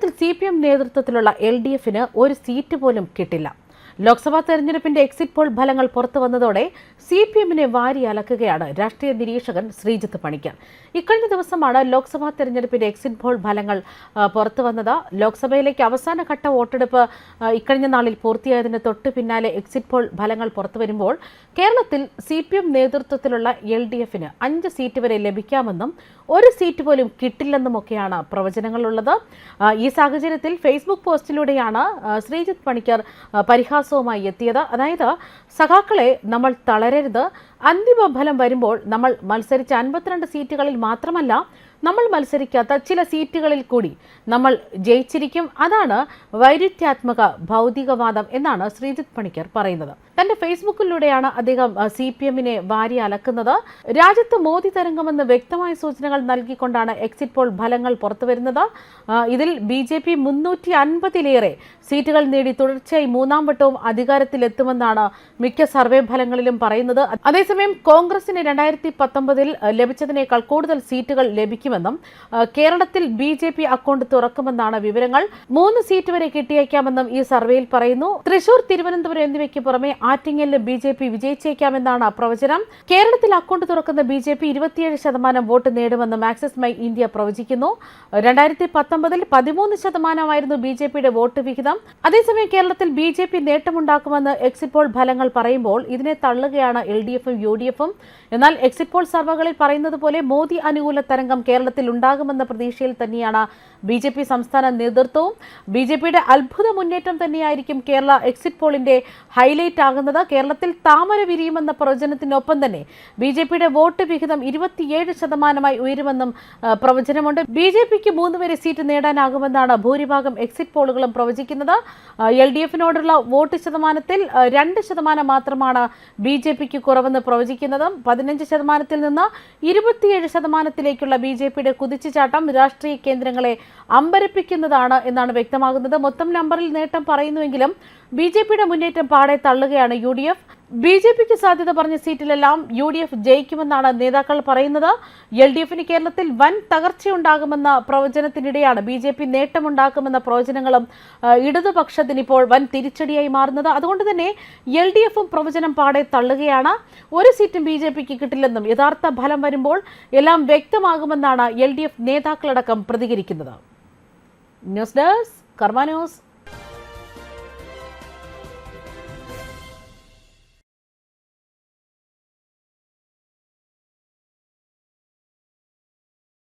കേരളത്തിൽ CPM നേതൃത്വത്തിലുള്ള LDFന് ഒരു സീറ്റ് പോലും കിട്ടില്ല. ലോക്സഭാ തെരഞ്ഞെടുപ്പിന്റെ എക്സിറ്റ് പോൾ ഫലങ്ങൾ പുറത്തുവന്നതോടെ CPMനെ വാരി അലക്കുകയാണ് രാഷ്ട്രീയ നിരീക്ഷകൻ ശ്രീജിത്ത് പണിക്കർ. ഇക്കഴിഞ്ഞ ദിവസമാണ് ലോക്സഭാ തെരഞ്ഞെടുപ്പിന്റെ എക്സിറ്റ് പോൾ ഫലങ്ങൾ പുറത്തുവന്നത്. ലോക്സഭയിലേക്ക് അവസാനഘട്ട വോട്ടെടുപ്പ് ഇക്കഴിഞ്ഞ നാളിൽ പൂർത്തിയായതിന് തൊട്ടു പിന്നാലെ എക്സിറ്റ് പോൾ ഫലങ്ങൾ പുറത്തുവരുമ്പോൾ കേരളത്തിൽ CPM നേതൃത്വത്തിലുള്ള LDFന് 5 സീറ്റ് വരെ ലഭിക്കാമെന്നും ഒരു സീറ്റ് പോലും കിട്ടില്ലെന്നുമൊക്കെയാണ് പ്രവചനങ്ങളുള്ളത്. ഈ സാഹചര്യത്തിൽ ഫേസ്ബുക്ക് പോസ്റ്റിലൂടെയാണ് ശ്രീജിത്ത് പണിക്കർ പരിഹാസവുമായി എത്തിയത്. അതായത്, സഖാക്കളെ നമ്മൾ തളരരുത്, അന്തിമ ഫലം വരുമ്പോൾ നമ്മൾ മത്സരിച്ച 52 സീറ്റുകളിൽ മാത്രമല്ല, നമ്മൾ മത്സരിക്കാത്ത ചില സീറ്റുകളിൽ കൂടി നമ്മൾ ജയിച്ചിരിക്കും. അതാണ് വൈരുദ്ധ്യാത്മക ഭൗതികവാദം എന്നാണ് ശ്രീജിത്ത് പണിക്കർ പറയുന്നത്. തന്റെ ഫേസ്ബുക്കിലൂടെയാണ് അദ്ദേഹം CPMനെ വാരി അലക്കുന്നത്. രാജ്യത്ത് മോദി തരംഗമെന്ന് വ്യക്തമായ സൂചനകൾ നൽകിക്കൊണ്ടാണ് എക്സിറ്റ് പോൾ ഫലങ്ങൾ പുറത്തുവരുന്നത്. ഇതിൽ BJP 350-ലേറെ സീറ്റുകൾ നേടി തുടർച്ചയായി 3ാം വട്ടവും അധികാരത്തിലെത്തുമെന്നാണ് മിക്ക സർവേ ഫലങ്ങളിലും പറയുന്നത്. അതേസമയം കോൺഗ്രസിന് 2019-ൽ ലഭിച്ചതിനേക്കാൾ കൂടുതൽ സീറ്റുകൾ ലഭിക്കുമെന്നും കേരളത്തിൽ BJP അക്കൗണ്ട് തുറക്കുമെന്നാണ് വിവരങ്ങൾ. 3 സീറ്റ് വരെ കിട്ടിയേക്കാമെന്നും ഈ സർവേയിൽ പറയുന്നു. തൃശൂർ, തിരുവനന്തപുരം എന്നിവയ്ക്ക് പുറമെ ആറ്റിങ്ങലിൽ BJP വിജയിച്ചേക്കാമെന്നാണ് പ്രവചനം. കേരളത്തിൽ അക്കൗണ്ട് തുറക്കുന്ന BJP 27% വോട്ട് നേടുമെന്നും ആക്സിസ് മൈ ഇന്ത്യ പ്രവചിക്കുന്നു. 2019-ൽ 13% BJPയുടെ വോട്ട് വിഹിതം. അതേസമയം കേരളത്തിൽ BJP നേട്ടമുണ്ടാക്കുമെന്ന് എക്സിറ്റ് പോൾ ഫലങ്ങൾ പറയുമ്പോൾ ഇതിനെ തള്ളുകയാണ് LDFും UDFും. എന്നാൽ എക്സിറ്റ് പോൾ സർവേകളിൽ പറയുന്നത് പോലെ മോദി അനുകൂല തരംഗം കേരളത്തിൽ ഉണ്ടാകുമെന്ന പ്രതീക്ഷയിൽ തന്നെയാണ് BJP സംസ്ഥാന നേതൃത്വവും. BJPയുടെ അത്ഭുത മുന്നേറ്റം തന്നെയായിരിക്കും കേരള എക്സിറ്റ് പോളിന്റെ ഹൈലൈറ്റ് ആകുന്നത്. കേരളത്തിൽ താമര വിരിയുമെന്ന പ്രവചനത്തിനൊപ്പം തന്നെ BJPയുടെ വോട്ട് വിഹിതം 27% ഉയരുമെന്നും പ്രവചനമുണ്ട്. BJPക്ക് 3 വരെ സീറ്റ് നേടാനാകുമെന്നാണ് ഭൂരിഭാഗം എക്സിറ്റ് പോളുകളും പ്രവചിക്കുന്നത്. LDFനോടുള്ള വോട്ട് ശതമാനത്തിൽ 2% മാത്രമാണ് BJPക്ക് കുറവെന്ന് പ്രവചിക്കുന്നത്. 15%-ൽ നിന്ന് 27%-ലേക്കുള്ള BJPയുടെ കുതിച്ചുചാട്ടം രാഷ്ട്രീയ കേന്ദ്രങ്ങളെ അമ്പരപ്പിക്കുന്നതാണ് എന്നാണ് വ്യക്തമാകുന്നത്. മൊത്തം നമ്പറിൽ നേട്ടം പറയുന്നുവെങ്കിലും BJPയുടെ മുന്നേറ്റം പാടെ തള്ളുകയാണ് UDF. BJPക്ക് സാധ്യത പറഞ്ഞ സീറ്റിലെല്ലാം UDF ജയിക്കുമെന്നാണ് നേതാക്കൾ പറയുന്നത്. LDFന് കേരളത്തിൽ വൻ തകർച്ചയുണ്ടാകുമെന്ന പ്രവചനത്തിനിടെയാണ് BJP നേട്ടമുണ്ടാക്കുമെന്ന പ്രവചനങ്ങളും ഇടതുപക്ഷത്തിന് ഇപ്പോൾ വൻ തിരിച്ചടിയായി മാറുന്നത്. അതുകൊണ്ട് തന്നെ LDFും പ്രവചനം പാടെ തള്ളുകയാണ്. ഒരു സീറ്റും BJPക്ക് കിട്ടില്ലെന്നും യഥാർത്ഥ ഫലം വരുമ്പോൾ എല്ലാം വ്യക്തമാകുമെന്നാണ് LDF നേതാക്കളടക്കം പ്രതികരിക്കുന്നത്. ന്യൂസ് ഡെസ്ക് കർമ്മ ന്യൂസ്.